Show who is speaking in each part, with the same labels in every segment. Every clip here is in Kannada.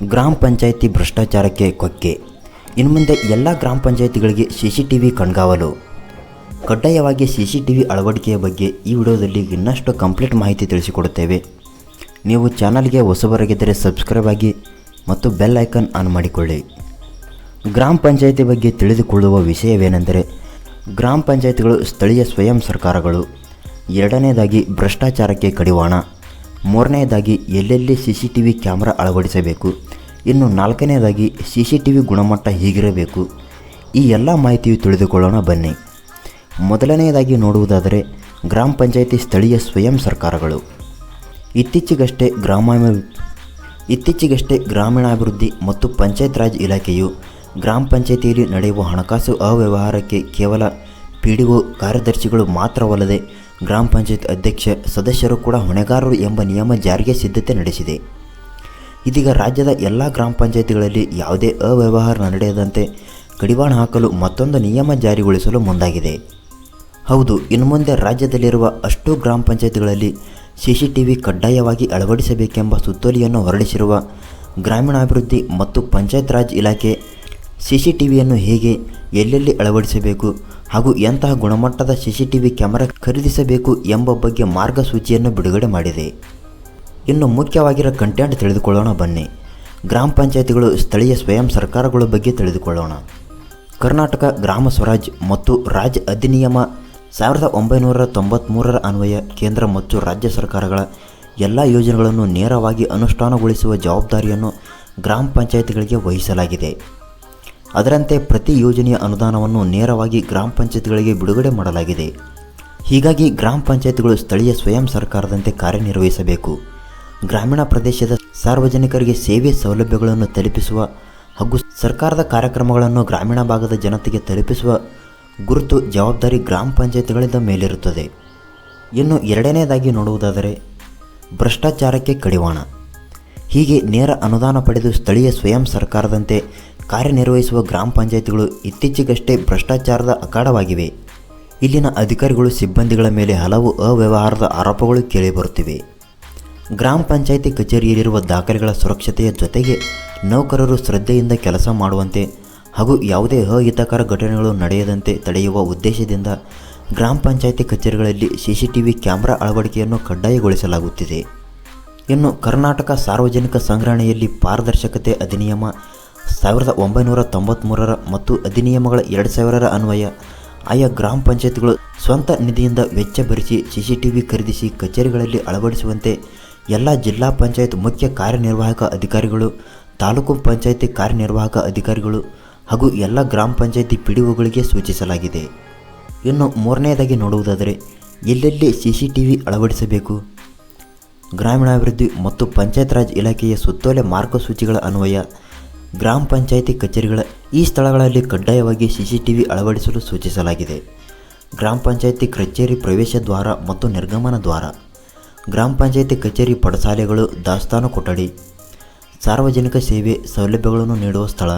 Speaker 1: ಗ್ರಾಮ ಪಂಚಾಯಿತಿ ಭ್ರಷ್ಟಾಚಾರಕ್ಕೆ ಕೊಕ್ಕೆ. ಇನ್ನು ಮುಂದೆ ಎಲ್ಲ ಗ್ರಾಮ ಪಂಚಾಯಿತಿಗಳಿಗೆ CCTV ಕಣ್ಗಾವಲು. ಕಡ್ಡಾಯವಾಗಿ CCTV ಅಳವಡಿಕೆಯ ಬಗ್ಗೆ ಈ ವಿಡಿಯೋದಲ್ಲಿ ಇನ್ನಷ್ಟು ಕಂಪ್ಲೀಟ್ ಮಾಹಿತಿ ತಿಳಿಸಿಕೊಡುತ್ತೇವೆ. ನೀವು ಚಾನಲ್ಗೆ ಹೊಸಬರಾಗಿದ್ದರೆ ಸಬ್ಸ್ಕ್ರೈಬ್ ಆಗಿ ಮತ್ತು ಬೆಲ್ ಐಕಾನ್ ಆನ್ ಮಾಡಿಕೊಳ್ಳಿ. ಗ್ರಾಮ ಪಂಚಾಯಿತಿ ಬಗ್ಗೆ ತಿಳಿದುಕೊಳ್ಳುವ ವಿಷಯವೇನೆಂದರೆ, ಗ್ರಾಮ ಪಂಚಾಯಿತಿಗಳು ಸ್ಥಳೀಯ ಸ್ವಯಂ ಸರ್ಕಾರಗಳು. ಎರಡನೇದಾಗಿ ಭ್ರಷ್ಟಾಚಾರಕ್ಕೆ ಕಡಿವಾಣ. ಮೂರನೆಯದಾಗಿ ಎಲ್ಲೆಲ್ಲಿ CCTV ಕ್ಯಾಮ್ರಾ ಅಳವಡಿಸಬೇಕು. ಇನ್ನು ನಾಲ್ಕನೆಯದಾಗಿ CCTV ಗುಣಮಟ್ಟ ಹೀಗಿರಬೇಕು. ಈ ಎಲ್ಲ ಮಾಹಿತಿಯು ತಿಳಿದುಕೊಳ್ಳೋಣ ಬನ್ನಿ. ಮೊದಲನೆಯದಾಗಿ ನೋಡುವುದಾದರೆ ಗ್ರಾಮ ಪಂಚಾಯಿತಿ ಸ್ಥಳೀಯ ಸ್ವಯಂ ಸರ್ಕಾರಗಳು. ಇತ್ತೀಚೆಗಷ್ಟೇ ಗ್ರಾಮೀಣಾಭಿವೃದ್ಧಿ ಮತ್ತು ಪಂಚಾಯತ್ ರಾಜ್ ಇಲಾಖೆಯು ಗ್ರಾಮ ಪಂಚಾಯಿತಿಯಲ್ಲಿ ನಡೆಯುವ ಹಣಕಾಸು ಅವ್ಯವಹಾರಕ್ಕೆ ಕೇವಲ PDO ಕಾರ್ಯದರ್ಶಿಗಳು ಮಾತ್ರವಲ್ಲದೆ ಗ್ರಾಮ ಪಂಚಾಯತ್ ಅಧ್ಯಕ್ಷ ಸದಸ್ಯರು ಕೂಡ ಹೊಣೆಗಾರರು ಎಂಬ ನಿಯಮ ಜಾರಿಗೆ ಸಿದ್ಧತೆ ನಡೆಸಿದೆ. ಇದೀಗ ರಾಜ್ಯದ ಎಲ್ಲ ಗ್ರಾಮ ಪಂಚಾಯಿತಿಗಳಲ್ಲಿ ಯಾವುದೇ ಅವ್ಯವಹಾರ ನಡೆಯದಂತೆ ಕಡಿವಾಣ ಹಾಕಲು ಮತ್ತೊಂದು ನಿಯಮ ಜಾರಿಗೊಳಿಸಲು ಮುಂದಾಗಿದೆ. ಹೌದು, ಇನ್ನು ಮುಂದೆ ರಾಜ್ಯದಲ್ಲಿರುವ ಅಷ್ಟು ಗ್ರಾಮ ಪಂಚಾಯಿತಿಗಳಲ್ಲಿ CCTV ಕಡ್ಡಾಯವಾಗಿ ಅಳವಡಿಸಬೇಕೆಂಬ ಸುತ್ತೋಲೆಯನ್ನು ಹೊರಡಿಸಿರುವ ಗ್ರಾಮೀಣಾಭಿವೃದ್ಧಿ ಮತ್ತು ಪಂಚಾಯತ್ ರಾಜ್ ಇಲಾಖೆ CCTVಯನ್ನು ಹೇಗೆ, ಎಲ್ಲೆಲ್ಲಿ ಅಳವಡಿಸಬೇಕು ಹಾಗೂ ಎಂತಹ ಗುಣಮಟ್ಟದ CCTV ಕ್ಯಾಮೆರಾ ಖರೀದಿಸಬೇಕು ಎಂಬ ಬಗ್ಗೆ ಮಾರ್ಗಸೂಚಿಯನ್ನು ಬಿಡುಗಡೆ ಮಾಡಿದೆ. ಇನ್ನು ಮುಖ್ಯವಾಗಿರೋ ಕಂಟೆಂಟ್ ತಿಳಿದುಕೊಳ್ಳೋಣ ಬನ್ನಿ. ಗ್ರಾಮ ಪಂಚಾಯಿತಿಗಳು ಸ್ಥಳೀಯ ಸ್ವಯಂ ಸರ್ಕಾರಗಳ ಬಗ್ಗೆ ತಿಳಿದುಕೊಳ್ಳೋಣ. ಕರ್ನಾಟಕ ಗ್ರಾಮ ಸ್ವರಾಜ್ ಮತ್ತು ರಾಜ್ ಅಧಿನಿಯಮ 1993 ಅನ್ವಯ ಕೇಂದ್ರ ಮತ್ತು ರಾಜ್ಯ ಸರ್ಕಾರಗಳ ಎಲ್ಲ ಯೋಜನೆಗಳನ್ನು ನೇರವಾಗಿ ಅನುಷ್ಠಾನಗೊಳಿಸುವ ಜವಾಬ್ದಾರಿಯನ್ನು ಗ್ರಾಮ ಪಂಚಾಯಿತಿಗಳಿಗೆ ವಹಿಸಲಾಗಿದೆ. ಅದರಂತೆ ಪ್ರತಿ ಯೋಜನೆಯ ಅನುದಾನವನ್ನು ನೇರವಾಗಿ ಗ್ರಾಮ ಪಂಚಾಯಿತಿಗಳಿಗೆ ಬಿಡುಗಡೆ ಮಾಡಲಾಗಿದೆ. ಹೀಗಾಗಿ ಗ್ರಾಮ ಪಂಚಾಯಿತಿಗಳು ಸ್ಥಳೀಯ ಸ್ವಯಂ ಸರ್ಕಾರದಂತೆ ಕಾರ್ಯನಿರ್ವಹಿಸಬೇಕು. ಗ್ರಾಮೀಣ ಪ್ರದೇಶದ ಸಾರ್ವಜನಿಕರಿಗೆ ಸೇವೆ ಸೌಲಭ್ಯಗಳನ್ನು ತಲುಪಿಸುವ ಹಾಗೂ ಸರ್ಕಾರದ ಕಾರ್ಯಕ್ರಮಗಳನ್ನು ಗ್ರಾಮೀಣ ಭಾಗದ ಜನತೆಗೆ ತಲುಪಿಸುವ ಗುರುತು ಜವಾಬ್ದಾರಿ ಗ್ರಾಮ ಪಂಚಾಯಿತಿಗಳಿಂದ ಮೇಲಿರುತ್ತದೆ. ಇನ್ನು ಎರಡನೇದಾಗಿ ನೋಡುವುದಾದರೆ ಭ್ರಷ್ಟಾಚಾರಕ್ಕೆ ಕಡಿವಾಣ. ಹೀಗೆ ನೇರ ಅನುದಾನ ಪಡೆದು ಸ್ಥಳೀಯ ಸ್ವಯಂ ಸರ್ಕಾರದಂತೆ ಕಾರ್ಯನಿರ್ವಹಿಸುವ ಗ್ರಾಮ ಪಂಚಾಯಿತಿಗಳು ಇತ್ತೀಚೆಗಷ್ಟೇ ಭ್ರಷ್ಟಾಚಾರದ ಅಖಾಡವಾಗಿವೆ. ಇಲ್ಲಿನ ಅಧಿಕಾರಿಗಳು ಸಿಬ್ಬಂದಿಗಳ ಮೇಲೆ ಹಲವು ಅವ್ಯವಹಾರದ ಆರೋಪಗಳು ಕೇಳಿಬರುತ್ತಿವೆ. ಗ್ರಾಮ ಪಂಚಾಯಿತಿ ಕಚೇರಿಯಲ್ಲಿರುವ ದಾಖಲೆಗಳ ಸುರಕ್ಷತೆಯ ಜೊತೆಗೆ ನೌಕರರು ಶ್ರದ್ಧೆಯಿಂದ ಕೆಲಸ ಮಾಡುವಂತೆ ಹಾಗೂ ಯಾವುದೇ ಅಹಿತಕರ ಘಟನೆಗಳು ನಡೆಯದಂತೆ ತಡೆಯುವ ಉದ್ದೇಶದಿಂದ ಗ್ರಾಮ ಪಂಚಾಯಿತಿ ಕಚೇರಿಗಳಲ್ಲಿ CCTV ಕ್ಯಾಮೆರಾ ಅಳವಡಿಕೆಯನ್ನು ಕಡ್ಡಾಯಗೊಳಿಸಲಾಗುತ್ತಿದೆ. ಇನ್ನು ಕರ್ನಾಟಕ ಸಾರ್ವಜನಿಕ ಸಂಗ್ರಹಣೆಯಲ್ಲಿ ಪಾರದರ್ಶಕತೆ ಅಧಿನಿಯಮ 1993 ಮತ್ತು ಅಧಿನಿಯಮಗಳ 2000 ಅನ್ವಯ ಆಯಾ ಗ್ರಾಮ ಪಂಚಾಯಿತಿಗಳು ಸ್ವಂತ ನಿಧಿಯಿಂದ ವೆಚ್ಚ ಭರಿಸಿ CCTV ಖರೀದಿಸಿ ಕಚೇರಿಗಳಲ್ಲಿ ಅಳವಡಿಸುವಂತೆ ಎಲ್ಲ ಜಿಲ್ಲಾ ಪಂಚಾಯತ್ ಮುಖ್ಯ ಕಾರ್ಯನಿರ್ವಾಹಕ ಅಧಿಕಾರಿಗಳು, ತಾಲೂಕು ಪಂಚಾಯಿತಿ ಕಾರ್ಯನಿರ್ವಾಹಕ ಅಧಿಕಾರಿಗಳು ಹಾಗೂ ಎಲ್ಲ ಗ್ರಾಮ ಪಂಚಾಯಿತಿ PDOಗಳಿಗೆ ಸೂಚಿಸಲಾಗಿದೆ. ಇನ್ನು ಮೂರನೆಯದಾಗಿ ನೋಡುವುದಾದರೆ ಎಲ್ಲೆಲ್ಲಿ CCTV ಅಳವಡಿಸಬೇಕು. ಗ್ರಾಮೀಣಾಭಿವೃದ್ಧಿ ಮತ್ತು ಪಂಚಾಯತ್ ರಾಜ್ ಇಲಾಖೆಯ ಸುತ್ತೋಲೆ ಮಾರ್ಗಸೂಚಿಗಳ ಅನ್ವಯ ಗ್ರಾಮ ಪಂಚಾಯಿತಿ ಕಚೇರಿಗಳ ಈ ಸ್ಥಳಗಳಲ್ಲಿ ಕಡ್ಡಾಯವಾಗಿ CCTV ಅಳವಡಿಸಲು ಸೂಚಿಸಲಾಗಿದೆ. ಗ್ರಾಮ ಪಂಚಾಯಿತಿ ಕಚೇರಿ ಪ್ರವೇಶ ದ್ವಾರ ಮತ್ತು ನಿರ್ಗಮನ ದ್ವಾರ, ಗ್ರಾಮ ಪಂಚಾಯಿತಿ ಕಚೇರಿ ಪಡಸಾಲೆಗಳು, ದಾಸ್ತಾನು ಕೊಠಡಿ, ಸಾರ್ವಜನಿಕ ಸೇವೆ ಸೌಲಭ್ಯಗಳನ್ನು ನೀಡುವ ಸ್ಥಳ,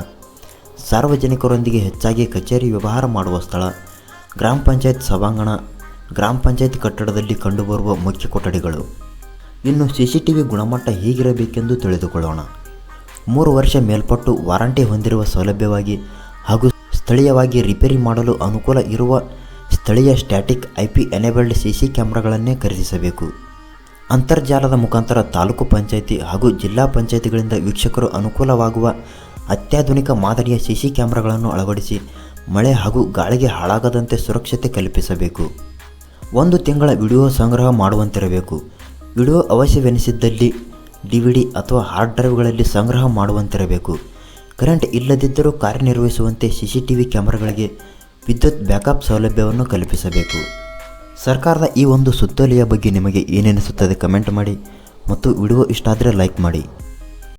Speaker 1: ಸಾರ್ವಜನಿಕರೊಂದಿಗೆ ಹೆಚ್ಚಾಗಿ ಕಚೇರಿ ವ್ಯವಹಾರ ಮಾಡುವ ಸ್ಥಳ, ಗ್ರಾಮ ಪಂಚಾಯತ್ ಸಭಾಂಗಣ, ಗ್ರಾಮ ಪಂಚಾಯತ್ ಕಟ್ಟಡದಲ್ಲಿ ಕಂಡುಬರುವ ಮುಖ್ಯ ಕೊಠಡಿಗಳು. ಇನ್ನು CCTV ಗುಣಮಟ್ಟ ಹೇಗಿರಬೇಕೆಂದು ತಿಳಿದುಕೊಳ್ಳೋಣ. 3 ವರ್ಷ ಮೇಲ್ಪಟ್ಟು ವಾರಂಟಿ ಹೊಂದಿರುವ ಸೌಲಭ್ಯವಾಗಿ ಹಾಗೂ ಸ್ಥಳೀಯವಾಗಿ ರಿಪೇರಿ ಮಾಡಲು ಅನುಕೂಲ ಇರುವ ಸ್ಥಳೀಯ ಸ್ಟ್ಯಾಟಿಕ್ IP ಎನೇಬಲ್ಡ್ CC ಕ್ಯಾಮ್ರಾಗಳನ್ನೇ ಖರೀದಿಸಬೇಕು. ಅಂತರ್ಜಾಲದ ಮುಖಾಂತರ ತಾಲೂಕು ಪಂಚಾಯಿತಿ ಹಾಗೂ ಜಿಲ್ಲಾ ಪಂಚಾಯಿತಿಗಳಿಂದ ವೀಕ್ಷಕರು ಅನುಕೂಲವಾಗುವ ಅತ್ಯಾಧುನಿಕ ಮಾದರಿಯ CC ಕ್ಯಾಮ್ರಾಗಳನ್ನು ಅಳವಡಿಸಿ ಮಳೆ ಹಾಗೂ ಗಾಳಿಗೆ ಹಾಳಾಗದಂತೆ ಸುರಕ್ಷತೆ ಕಲ್ಪಿಸಬೇಕು. 1 ತಿಂಗಳ ವಿಡಿಯೋ ಸಂಗ್ರಹ ಮಾಡುವಂತಿರಬೇಕು. ವಿಡಿಯೋ ಅವಶ್ಯವೆನಿಸಿದ್ದಲ್ಲಿ DVD ಅಥವಾ ಹಾರ್ಡ್ ಡ್ರೈವ್ಗಳಲ್ಲಿ ಸಂಗ್ರಹ ಮಾಡುವಂತಿರಬೇಕು. ಕರೆಂಟ್ ಇಲ್ಲದಿದ್ದರೂ ಕಾರ್ಯನಿರ್ವಹಿಸುವಂತೆ CCTV ಕ್ಯಾಮೆರಾಗಳಿಗೆ ವಿದ್ಯುತ್ ಬ್ಯಾಕಪ್ ಸೌಲಭ್ಯವನ್ನು ಕಲ್ಪಿಸಬೇಕು. ಸರ್ಕಾರದ ಈ ಒಂದು ಸುತ್ತೋಲೆಯ ಬಗ್ಗೆ ನಿಮಗೆ ಏನೆನಿಸುತ್ತದೆ ಕಮೆಂಟ್ ಮಾಡಿ ಮತ್ತು ವಿಡಿಯೋ ಇಷ್ಟ ಆದರೆ ಲೈಕ್ ಮಾಡಿ.